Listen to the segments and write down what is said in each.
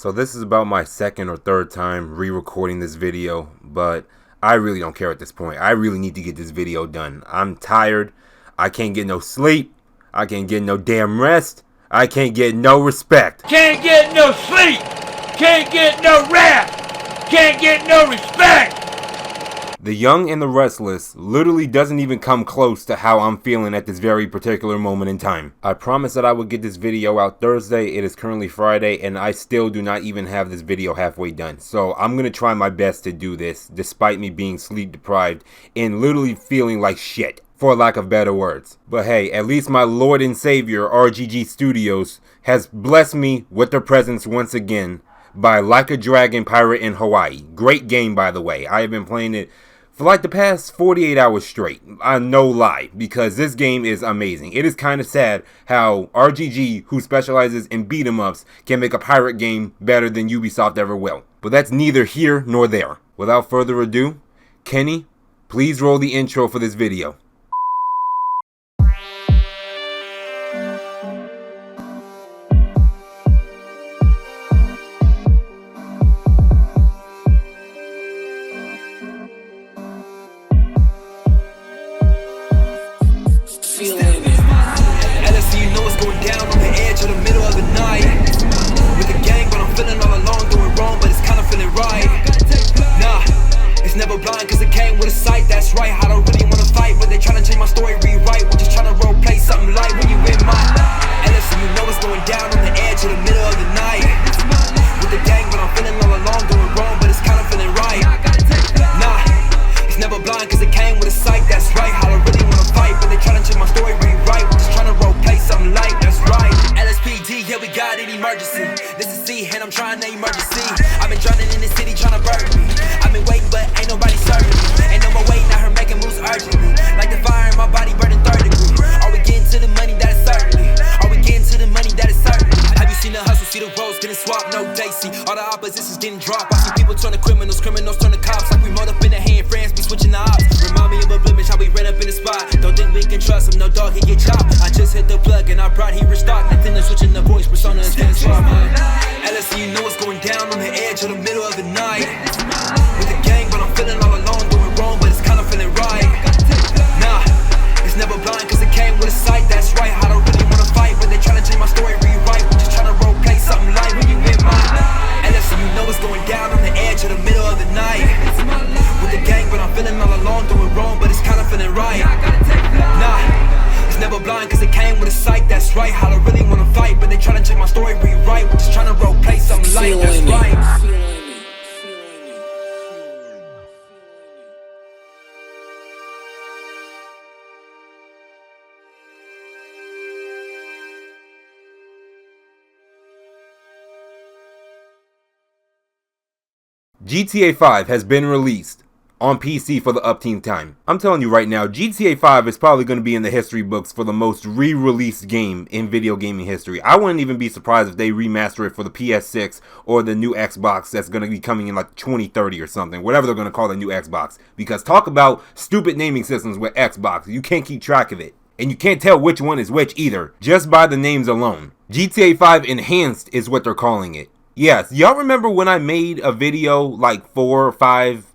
So this is about my second or third time re-recording this video, but I really don't care at this point. I really need to get this video done. I'm tired. I can't get no sleep. I can't get no damn rest. I can't get no respect. Can't get no sleep. Can't get no rest. Can't get no respect. The Young and the Restless literally doesn't even come close to how I'm feeling at this very particular moment in time. I promised that I would get this video out Thursday. It is currently Friday and I still do not even have this video halfway done. So I'm going to try my best to do this despite me being sleep deprived and literally feeling like shit, for lack of better words. But hey, at least my Lord and Savior RGG Studios has blessed me with their presence once again by Like a Dragon Pirate in Hawaii. Great game, by the way. I have been playing it for like the past 48 hours straight. No lie, because this game is amazing. It is kind of sad how RGG, who specializes in beat 'em ups, can make a pirate game better than Ubisoft ever will. But that's neither here nor there. Without further ado, Kenny, please roll the intro for this video. All the opposition's getting dropped. I see people turn to criminals, criminals turn to cops. Like we rolled up in the hand, friends be switching the ops. Remind me of a blemish, how we ran up in the spot. Don't think we can trust him, no dog, he get chopped. I just hit the plug and I brought he restocked. Nothing to switching the voice, persona is getting swap. LSC, you know what's going down on the edge of the middle of the night. With the gang, but I'm feeling all alone, doing wrong, but it's kinda feeling right. Nah, it's never blind, cause it came with a sight, that's right. I don't really wanna fight, but they tryna change my story, rewrite. We're just tryna role play something light when you in my LSC, you know what's going down on the edge of the middle of the night. With the gang, but I'm feeling all alone, doing wrong, but it's kinda feeling right. Nah, it's never blind, cause it came with a sight, that's right. I don't really wanna fight, but they tryna change my story, rewrite. We're just tryna role play something light, that's right. GTA 5 has been released on PC for the upteenth time. I'm telling you right now, GTA 5 is probably going to be in the history books for the most re-released game in video gaming history. I wouldn't even be surprised if they remaster it for the PS6 or the new Xbox that's going to be coming in like 2030 or something, whatever they're going to call the new Xbox. Because talk about stupid naming systems with Xbox. You can't keep track of it. And you can't tell which one is which either, just by the names alone. GTA 5 Enhanced is what they're calling it. Yes, y'all remember when I made a video like 4 or 5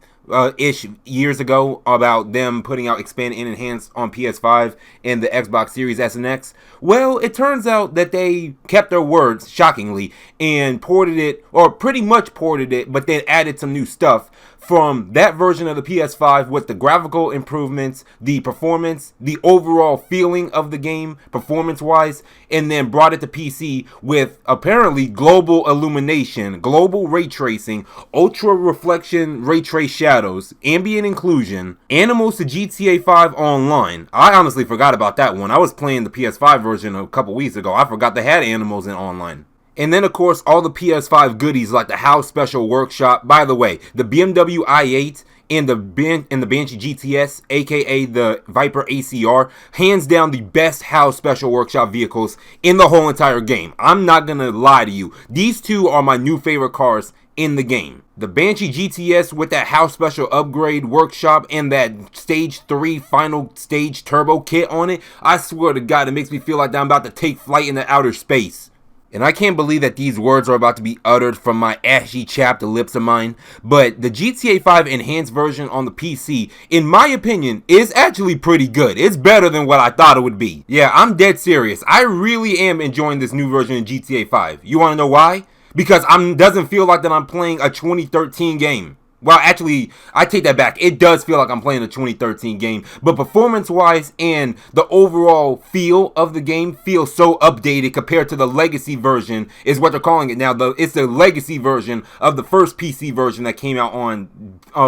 ish years ago about them putting out Expand and Enhanced on PS5 and the Xbox Series S and X? Well, it turns out that they kept their words, shockingly, and ported it, or pretty much ported it, but then added some new stuff from that version of the PS5 with the graphical improvements, the performance, the overall feeling of the game, performance-wise, and then brought it to PC with apparently Global Illumination, Global Ray Tracing, Ultra Reflection Ray Trace Shadows, Ambient Inclusion, Animals to GTA 5 Online. I honestly forgot about that one. I was playing the PS5 version a couple weeks ago. I forgot they had Animals in Online. And then, of course, all the PS5 goodies like the House Special Workshop. By the way, the BMW i8 and the Banshee GTS, aka the Viper ACR, hands down the best House Special Workshop vehicles in the whole entire game. I'm not gonna lie to you. These two are my new favorite cars in the game. The Banshee GTS with that House Special Upgrade Workshop and that Stage 3 Final Stage Turbo Kit on it, I swear to God, it makes me feel like I'm about to take flight into outer space. And I can't believe that these words are about to be uttered from my ashy chapped lips of mine, but the GTA 5 enhanced version on the PC, in my opinion, is actually pretty good. It's better than what I thought it would be. Yeah, I'm dead serious. I really am enjoying this new version of GTA 5. You wanna know why? Because doesn't feel like that I'm playing a 2013 game. Well, actually, I take that back. It does feel like I'm playing a 2013 game, but performance-wise and the overall feel of the game feels so updated compared to the legacy version, is what they're calling it now. It's the legacy version of the first PC version that came out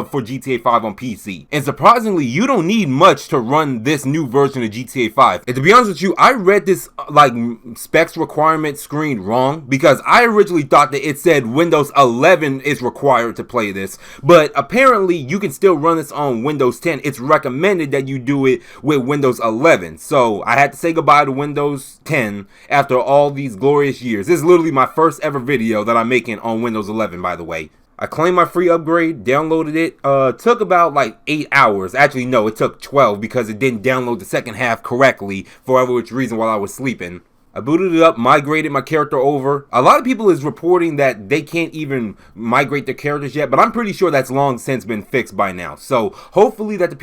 for GTA 5 on PC. And surprisingly, you don't need much to run this new version of GTA 5. And to be honest with you, I read this specs requirement screen wrong, because I originally thought that it said Windows 11 is required to play this. But apparently you can still run this on Windows 10. It's recommended that you do it with Windows 11. So I had to say goodbye to Windows 10 after all these glorious years. This is literally my first ever video that I'm making on Windows 11, by the way. I claimed my free upgrade, downloaded it, took about like 8 hours. Actually, no, it took 12 because it didn't download the second half correctly for whatever which reason while I was sleeping. I booted it up, migrated my character over. A lot of people is reporting that they can't even migrate their characters yet, but I'm pretty sure that's long since been fixed by now. So hopefully that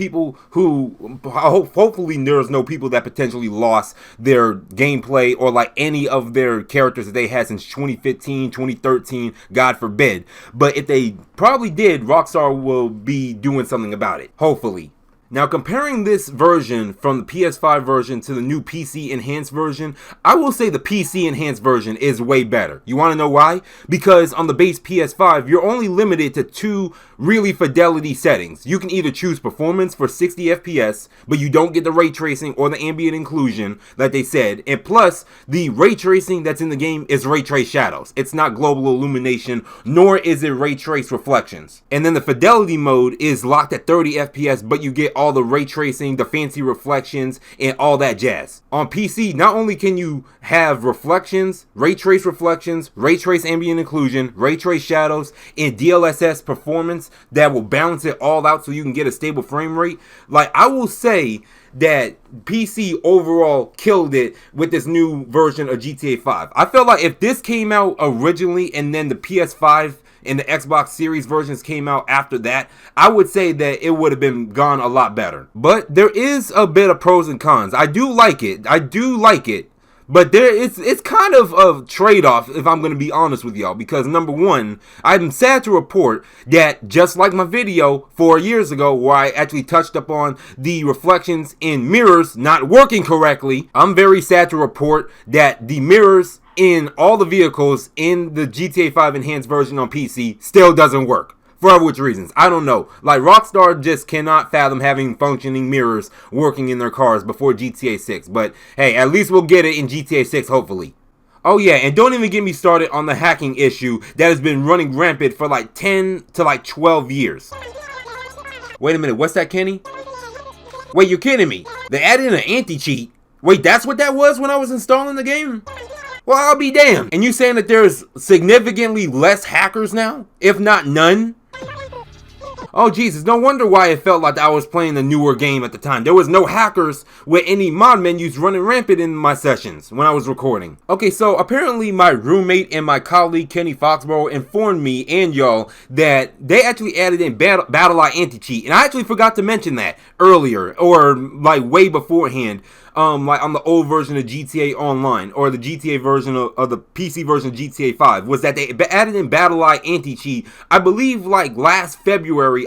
hopefully there's no people that potentially lost their gameplay or like any of their characters that they had since 2015, 2013, God forbid. But if they probably did, Rockstar will be doing something about it, hopefully. Now, comparing this version from the PS5 version to the new PC Enhanced version, I will say the PC Enhanced version is way better. You want to know why? Because on the base PS5, you're only limited to 2 really fidelity settings. You can either choose performance for 60 FPS, but you don't get the ray tracing or the ambient inclusion like they said. And plus, the ray tracing that's in the game is ray trace shadows. It's not global illumination, nor is it ray trace reflections. And then the fidelity mode is locked at 30 FPS, but you get all the ray tracing, the fancy reflections, and all that jazz. On PC, not only can you have reflections, ray trace ambient inclusion, ray trace shadows, and DLSS performance that will balance it all out so you can get a stable frame rate. Like, I will say that PC overall killed it with this new version of GTA 5. I felt like if this came out originally and then the PS5 and the Xbox Series versions came out after that, I would say that it would have been gone a lot better. But there is a bit of pros and cons. I do like it. But it's kind of a trade-off, if I'm going to be honest with y'all, because number one, I'm sad to report that just like my video 4 years ago where I actually touched upon the reflections in mirrors not working correctly, I'm very sad to report that the mirrors in all the vehicles in the GTA 5 enhanced version on PC still doesn't work. For which reasons? I don't know. Like, Rockstar just cannot fathom having functioning mirrors working in their cars before GTA 6. But hey, at least we'll get it in GTA 6, hopefully. Oh yeah, and don't even get me started on the hacking issue that has been running rampant for like 10 to like 12 years. Wait a minute, what's that, Kenny? Wait, you're kidding me? They added an anti-cheat. Wait, that's what that was when I was installing the game? Well, I'll be damned. And you saying that there's significantly less hackers now? If not none? Oh Jesus, no wonder why it felt like I was playing a newer game at the time. There was no hackers with any mod menus running rampant in my sessions when I was recording. Okay, so apparently my roommate and my colleague Kenny Foxborough informed me and y'all that they actually added in BattleEye anti-cheat. And I actually forgot to mention that earlier, or like way beforehand. Like on the old version of GTA Online, or the GTA version of the PC version of GTA 5, was that they added in BattleEye anti-cheat, I believe like last February,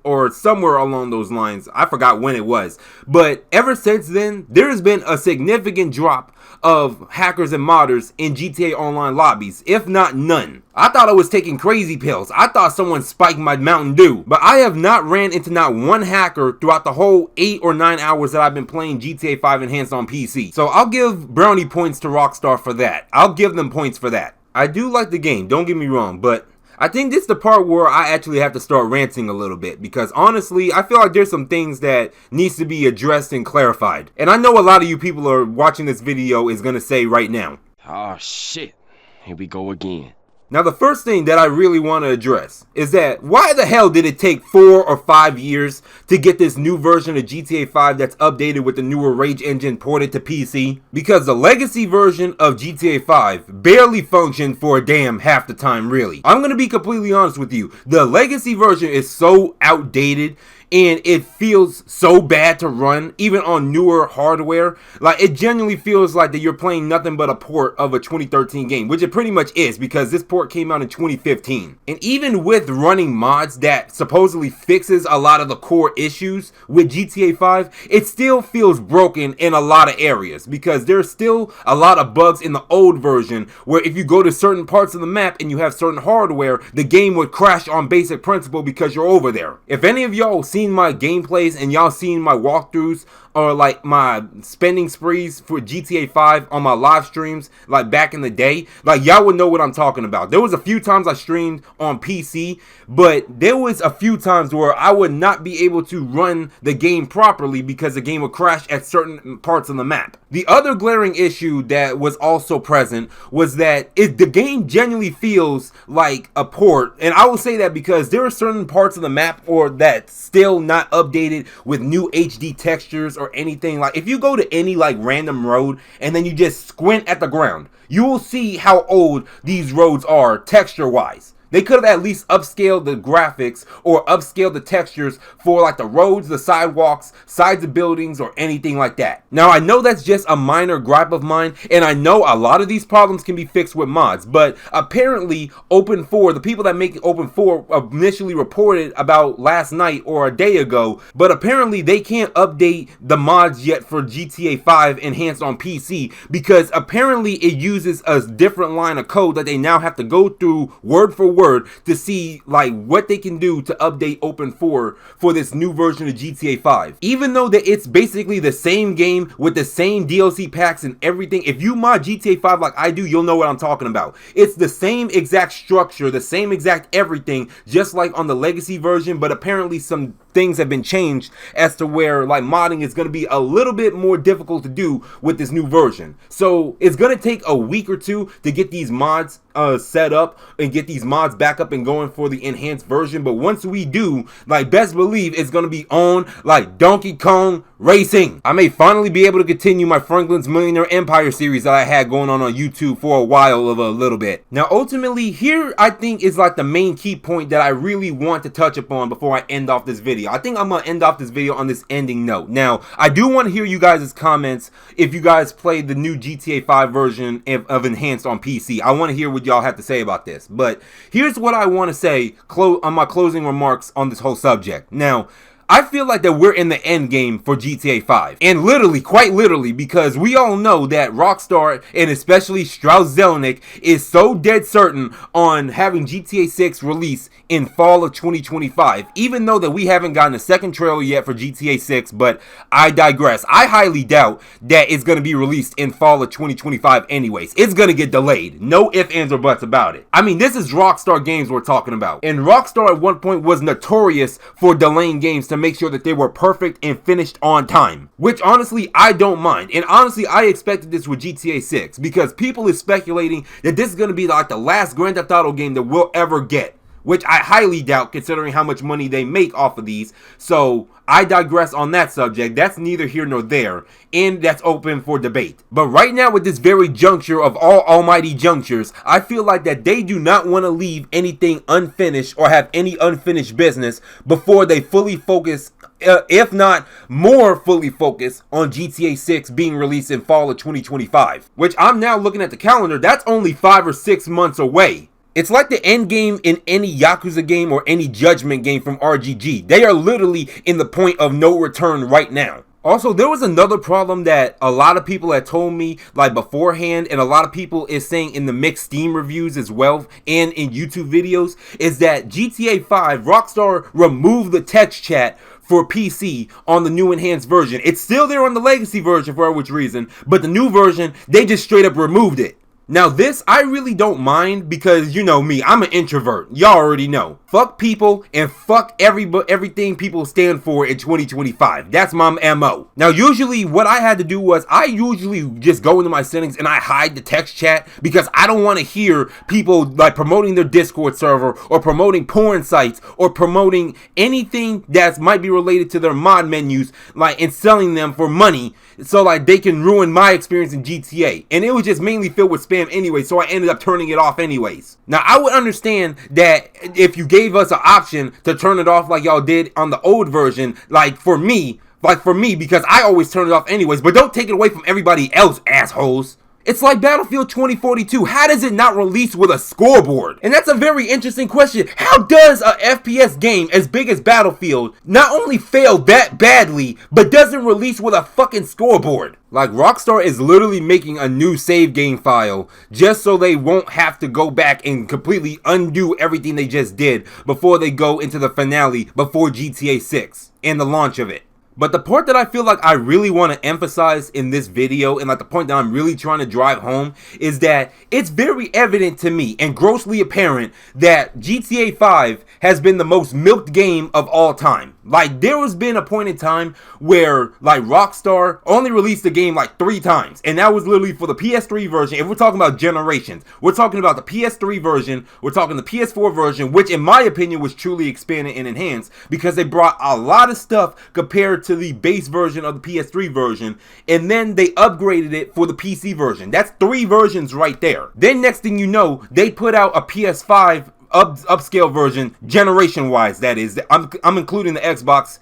or somewhere along those lines. I forgot when it was. But ever since then, there has been a significant drop of hackers and modders in GTA Online lobbies, if not none. I thought I was taking crazy pills. I thought someone spiked my Mountain Dew. But I have not ran into not one hacker throughout the whole 8 or 9 hours that I've been playing GTA 5 Enhanced on PC. So I'll give brownie points to Rockstar for that. I'll give them points for that. I do like the game, don't get me wrong, but I think this is the part where I actually have to start ranting a little bit, because honestly, I feel like there's some things that needs to be addressed and clarified. And I know a lot of you people are watching this video is going to say right now, Oh shit, here we go again. Now, the first thing that I really want to address is that why the hell did it take 4 or 5 years to get this new version of GTA 5 that's updated with the newer Rage engine ported to PC? Because the legacy version of GTA 5 barely functioned for a damn half the time, really. I'm going to be completely honest with you. The legacy version is so outdated and it feels so bad to run, even on newer hardware. Like, it genuinely feels like that you're playing nothing but a port of a 2013 game, which it pretty much is, because this port came out in 2015. And even with running mods that supposedly fixes a lot of the core issues with GTA 5, it still feels broken in a lot of areas, because there's still a lot of bugs in the old version where if you go to certain parts of the map and you have certain hardware, the game would crash on basic principle because you're over there. If any of y'all seen my gameplays and y'all seen my walkthroughs or like my spending sprees for GTA 5 on my live streams like back in the day, like y'all would know what I'm talking about. There was a few times I streamed on PC, but there was a few times where I would not be able to run the game properly because the game would crash at certain parts of the map. The other glaring issue that was also present was that the game genuinely feels like a port, and I will say that because there are certain parts of the map or that still not updated with new HD textures or anything. Like if you go to any like random road and then you just squint at the ground, you will see how old these roads are texture wise. They could have at least upscaled the graphics or upscaled the textures for like the roads, the sidewalks, sides of buildings, or anything like that. Now, I know that's just a minor gripe of mine, and I know a lot of these problems can be fixed with mods, but apparently Open 4, the people that make Open 4 initially reported about last night or a day ago, but apparently they can't update the mods yet for GTA 5 enhanced on PC because apparently it uses a different line of code that they now have to go through word for word to see like what they can do to update Open 4 for this new version of GTA 5. Even though that it's basically the same game with the same DLC packs and everything, if you mod GTA 5 like I do, you'll know what I'm talking about. It's the same exact structure, the same exact everything, just like on the legacy version, but apparently some things have been changed as to where like modding is going to be a little bit more difficult to do with this new version. So it's going to take a week or two to get these mods set up and get these mods back up and going for the enhanced version, but once we do, like best believe it's going to be on like Donkey Kong Racing. I may finally be able to continue my Franklin's Millionaire Empire series that I had going on YouTube for a while of a little bit. Now ultimately here I think is like the main key point that I really want to touch upon before I end off this video. I think I'm going to end off this video on this ending note. Now I do want to hear you guys' comments if you guys played the new GTA 5 version of enhanced on PC. I want to hear what y'all have to say about this, but here's what I want to say on my closing remarks on this whole subject. Now I feel like that we're in the end game for GTA 5, and literally, quite literally, because we all know that Rockstar and especially Strauss Zelnick is so dead certain on having GTA 6 release in fall of 2025, even though that we haven't gotten a second trailer yet for GTA 6, but I digress. I highly doubt that it's going to be released in fall of 2025 anyways. It's going to get delayed. No ifs, ands, or buts about it. I mean, this is Rockstar Games we're talking about, and Rockstar at one point was notorious for delaying games to make sure that they were perfect and finished on time, which honestly I don't mind. And honestly I expected this with GTA 6 because people is speculating that this is going to be like the last Grand Theft Auto game that we'll ever get, which I highly doubt considering how much money they make off of these. So I digress on that subject. That's neither here nor there, and that's open for debate. But right now, with this very juncture of all almighty junctures, I feel like that they do not want to leave anything unfinished or have any unfinished business before they fully focus, if not more fully focus, on GTA 6 being released in fall of 2025, which I'm now looking at the calendar, that's only 5 or 6 months away. It's like the end game in any Yakuza game or any Judgment game from RGG. They are literally in the point of no return right now. Also, there was another problem that a lot of people had told me like beforehand, and a lot of people is saying in the mixed Steam reviews as well and in YouTube videos, is that GTA 5, Rockstar removed the text chat for PC on the new enhanced version. It's still there on the legacy version for which reason, but the new version, they just straight up removed it. Now this, I really don't mind because you know me, I'm an introvert. Y'all already know. Fuck people and fuck everything people stand for in 2025. That's my MO. Now usually what I had to do was I usually just go into my settings and I hide the text chat because I don't want to hear people like promoting their Discord server or promoting porn sites or promoting anything that might be related to their mod menus, like, and selling them for money so like they can ruin my experience in GTA. And it was just mainly filled with spam anyway, so I ended up turning it off anyways. Now I would understand that if you gave us an option to turn it off like y'all did on the old version, like for me, because I always turn it off anyways, but don't take it away from everybody else, assholes. It's like Battlefield 2042. How does it not release with a scoreboard? And that's a very interesting question. How does a FPS game as big as Battlefield not only fail that badly, but doesn't release with a fucking scoreboard? Like, Rockstar is literally making a new save game file just so they won't have to go back and completely undo everything they just did before they go into the finale before GTA 6 and the launch of it. But the part that I feel like I really want to emphasize in this video, and like the point that I'm really trying to drive home, is that it's very evident to me and grossly apparent that GTA 5 has been the most milked game of all time. Like, there has been a point in time where like Rockstar only released the game like 3 times, and that was literally for the PS3 version. If we're talking about generations, we're talking about the PS3 version, we're talking the PS4 version, which in my opinion was truly expanded and enhanced because they brought a lot of stuff compared to the base version of the PS3 version, and then they upgraded it for the PC version. That's 3 versions right there. Then next thing you know, they put out a PS5 upscale version, generation wise, that is. I'm including the Xbox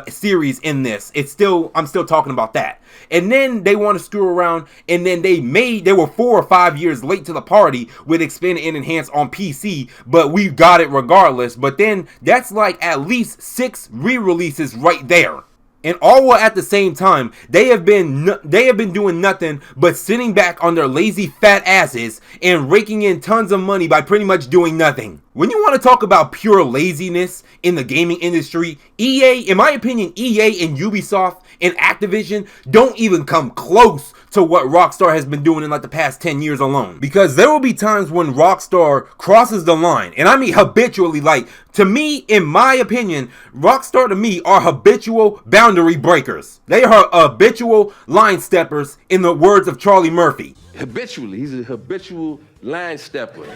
series in this. I'm still talking about that. And then they want to screw around, and then they were 4 or 5 years late to the party with expanded and enhanced on PC, but we got it regardless. But then that's like at least 6 re-releases right there. And all while at the same time, they have been doing nothing but sitting back on their lazy fat asses and raking in tons of money by pretty much doing nothing. When you want to talk about pure laziness in the gaming industry, EA, in my opinion, EA and Ubisoft and Activision don't even come close to what Rockstar has been doing in like the past 10 years alone. Because there will be times when Rockstar crosses the line, and I mean habitually. Like, to me, in my opinion, Rockstar to me are habitual boundary breakers. They are habitual line steppers, in the words of Charlie Murphy. Habitually, he's a habitual line stepper.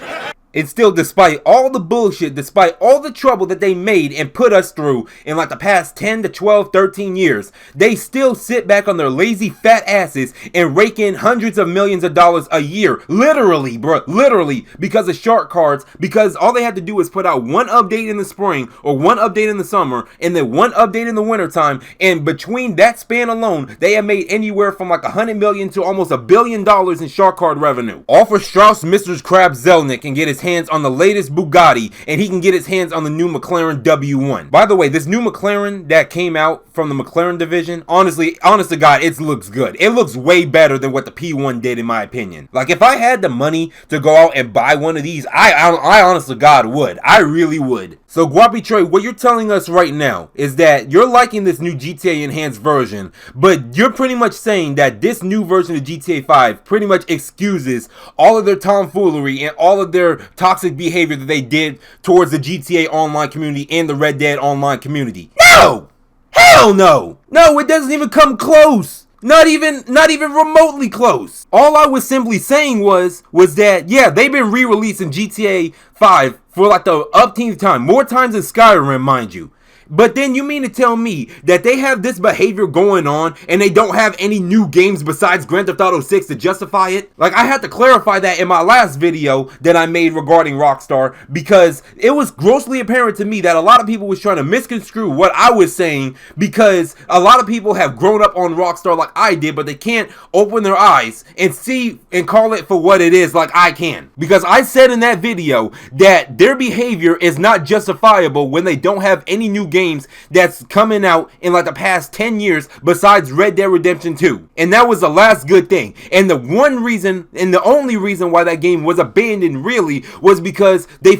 And still, despite all the bullshit, despite all the trouble that they made and put us through in like the past 10 to 12, 13 years, they still sit back on their lazy fat asses and rake in hundreds of millions of dollars a year. Literally, bro. Literally, because of shark cards. Because all they had to do is put out one update in the spring or one update in the summer and then one update in the wintertime. And between that span alone, they have made anywhere from like 100 million to almost $1 billion in shark card revenue. All for Strauss Mr. Krabs Zelnick and get his hands on the latest Bugatti, and he can get his hands on the new McLaren W1. By the way, this new McLaren that came out from the McLaren division, honest to God, it looks good. It looks way better than what the P1 did, in my opinion. Like, if I had the money to go out and buy one of these, I honest to God would. I really would. So GwoppyTrai, what you're telling us right now is that you're liking this new GTA enhanced version, but you're pretty much saying that this new version of GTA 5 pretty much excuses all of their tomfoolery and all of their toxic behavior that they did towards the GTA Online community and the Red Dead Online community. No! Hell no! No, it doesn't even come close. Not even remotely close. All I was simply saying was that, yeah, they've been re-releasing GTA 5 for like the upteenth time. More times than Skyrim, mind you. But then you mean to tell me that they have this behavior going on and they don't have any new games besides Grand Theft Auto 6 to justify it? Like, I had to clarify that in my last video that I made regarding Rockstar, because it was grossly apparent to me that a lot of people was trying to misconstrue what I was saying, because a lot of people have grown up on Rockstar like I did, but they can't open their eyes and see and call it for what it is like I can. Because I said in that video that their behavior is not justifiable when they don't have any new games games that's coming out in like the past 10 years besides Red Dead Redemption 2. And that was the last good thing. And the one reason, and the only reason why that game was abandoned really was because they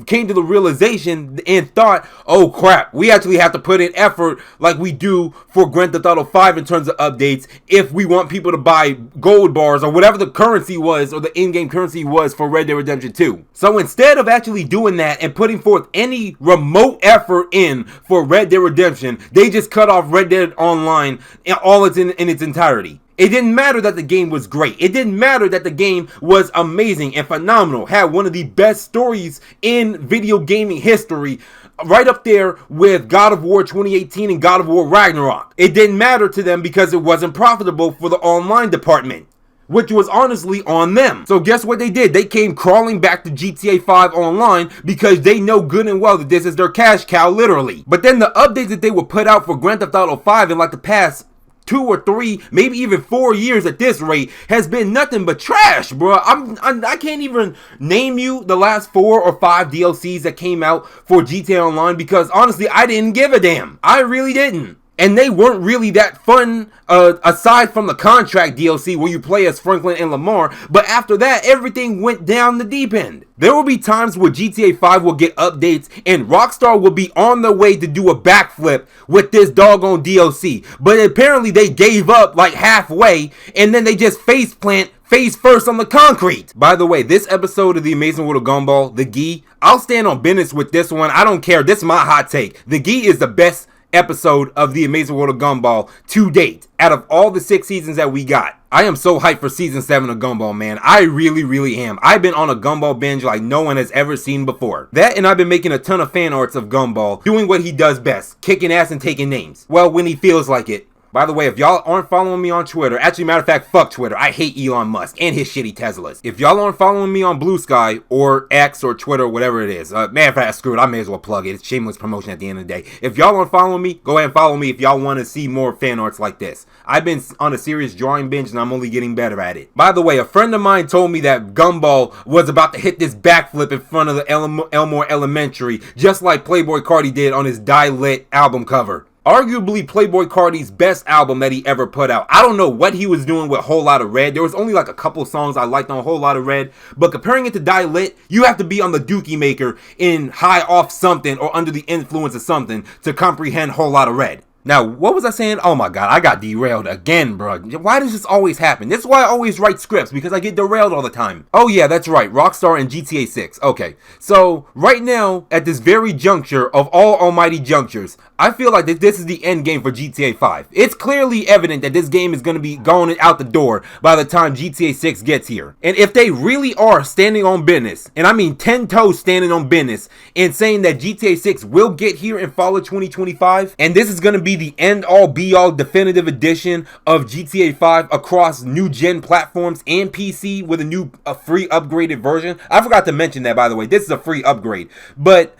came to the realization and thought, oh crap, we actually have to put in effort like we do for Grand Theft Auto 5 in terms of updates if we want people to buy gold bars or whatever the currency was, or the in-game currency was for Red Dead Redemption 2. So instead of actually doing that and putting forth any remote effort in for Red Dead Redemption, they just cut off Red Dead Online in all in its entirety. It didn't matter that the game was great. It didn't matter that the game was amazing and phenomenal, had one of the best stories in video gaming history, right up there with God of War 2018 and God of War Ragnarok. It didn't matter to them because it wasn't profitable for the online department, which was honestly on them. So guess what they did? They came crawling back to GTA 5 Online because they know good and well that this is their cash cow, literally. But then the updates that they would put out for Grand Theft Auto 5 in like the past 2 or 3, maybe even 4 years at this rate, has been nothing but trash, bro. I can't even name you the last 4 or 5 DLCs that came out for GTA Online because honestly, I didn't give a damn. I really didn't. And they weren't really that fun, aside from the contract DLC where you play as Franklin and Lamar. But after that, everything went down the deep end. There will be times where GTA 5 will get updates and Rockstar will be on their way to do a backflip with this doggone DLC. But apparently they gave up like halfway and then they just face first on the concrete. By the way, this episode of The Amazing World of Gumball, The Gi, I'll stand on business with this one. I don't care. This is my hot take. The Gi is the best episode of The Amazing World of Gumball to date out of all the 6 seasons that we got. I am so hyped for season 7 of Gumball, man. I really am. I've been on a Gumball binge like no one has ever seen before. That, and I've been making a ton of fan arts of Gumball doing what he does best, kicking ass and taking names. Well, when he feels like it. By the way, if y'all aren't following me on Twitter, actually, matter of fact, fuck Twitter. I hate Elon Musk and his shitty Teslas. If y'all aren't following me on Blue Sky or X or Twitter, whatever it is, man, if I screw it, I may as well plug it. It's shameless promotion at the end of the day. If y'all aren't following me, go ahead and follow me if y'all want to see more fan arts like this. I've been on a serious drawing binge and I'm only getting better at it. By the way, a friend of mine told me that Gumball was about to hit this backflip in front of the Elmore Elementary, just like Playboi Carti did on his Die Lit album cover. Arguably Playboi Carti's best album that he ever put out. I don't know what he was doing with Whole Lotta Red. There was only like a couple songs I liked on Whole Lotta Red, but comparing it to Die Lit, you have to be on the Dookie Maker in high off something or under the influence of something to comprehend Whole Lotta Red. Now, what was I saying? Oh my god, I got derailed again, bro. Why does this always happen? This is why I always write scripts, because I get derailed all the time. Oh yeah, that's right, Rockstar and GTA 6. Okay, so right now, at this very juncture of all almighty junctures, I feel like this is the end game for GTA 5. It's clearly evident that this game is going to be going out the door by the time GTA 6 gets here. And if they really are standing on business, and I mean 10 toes standing on business, and saying that GTA 6 will get here in fall of 2025, and this is going to be the end-all be-all definitive edition of GTA 5 across new gen platforms and PC with a free upgraded version. I forgot to mention that, by the way. This is a free upgrade. But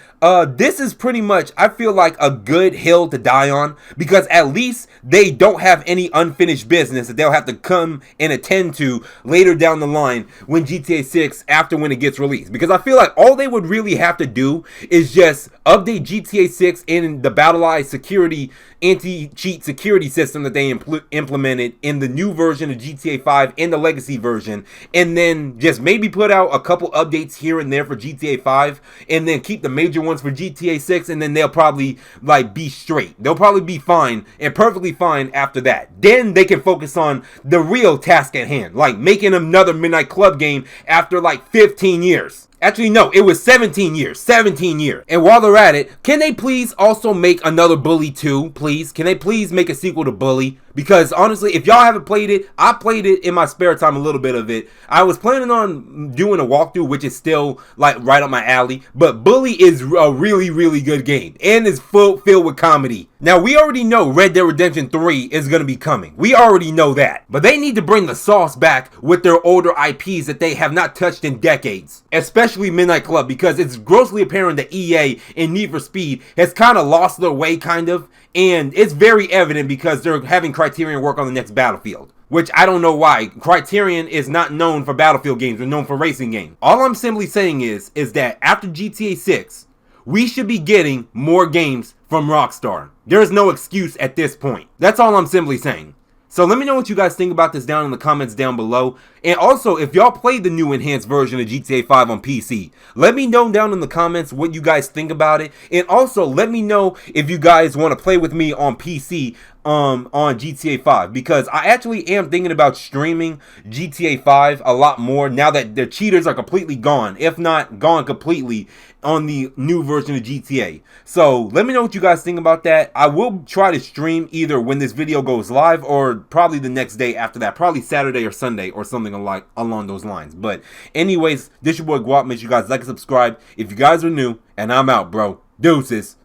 this is pretty much, I feel like, a good hill to die on, because at least they don't have any unfinished business that they'll have to come and attend to later down the line when GTA 6, after when it gets released. Because I feel like all they would really have to do is just update GTA 6 in the BattleEye security, anti-cheat security system that they implemented in the new version of GTA 5 and the legacy version, and then just maybe put out a couple updates here and there for GTA 5, and then keep the major ones for GTA 6, and then they'll probably like be straight. They'll probably be fine and perfectly fine after that. Then they can focus on the real task at hand, like making another Midnight Club game after like 15 years. Actually, no, it was 17 years. 17 years. And while they're at it, can they please also make another Bully 2, please? Can they please make a sequel to Bully? Because honestly, if y'all haven't played it, I played it in my spare time, a little bit of it. I was planning on doing a walkthrough, which is still like right up my alley. But Bully is a really good game and is filled with comedy. Now, we already know Red Dead Redemption 3 is going to be coming. We already know that. But they need to bring the sauce back with their older IPs that they have not touched in decades. Especially Midnight Club, because it's grossly apparent that EA and Need for Speed has kind of lost their way, kind of. And it's very evident because they're having Criterion work on the next Battlefield. Which I don't know why. Criterion is not known for Battlefield games. They're known for racing games. All I'm simply saying is that after GTA 6, we should be getting more games from Rockstar. There is no excuse at this point. That's all I'm simply saying. So let me know what you guys think about this down in the comments down below. And also, if y'all played the new enhanced version of GTA 5 on PC, let me know down in the comments what you guys think about it. And also, let me know if you guys want to play with me on PC on GTA 5, because I actually am thinking about streaming GTA 5 a lot more now that the cheaters are completely gone, if not gone completely, on the new version of GTA. So let me know what you guys think about that. I will try to stream either when this video goes live or probably the next day after that, probably Saturday or Sunday or something along those lines. But anyways, this your boy Gwop. Make sure you guys like and subscribe if you guys are new, and I'm out, bro. Deuces.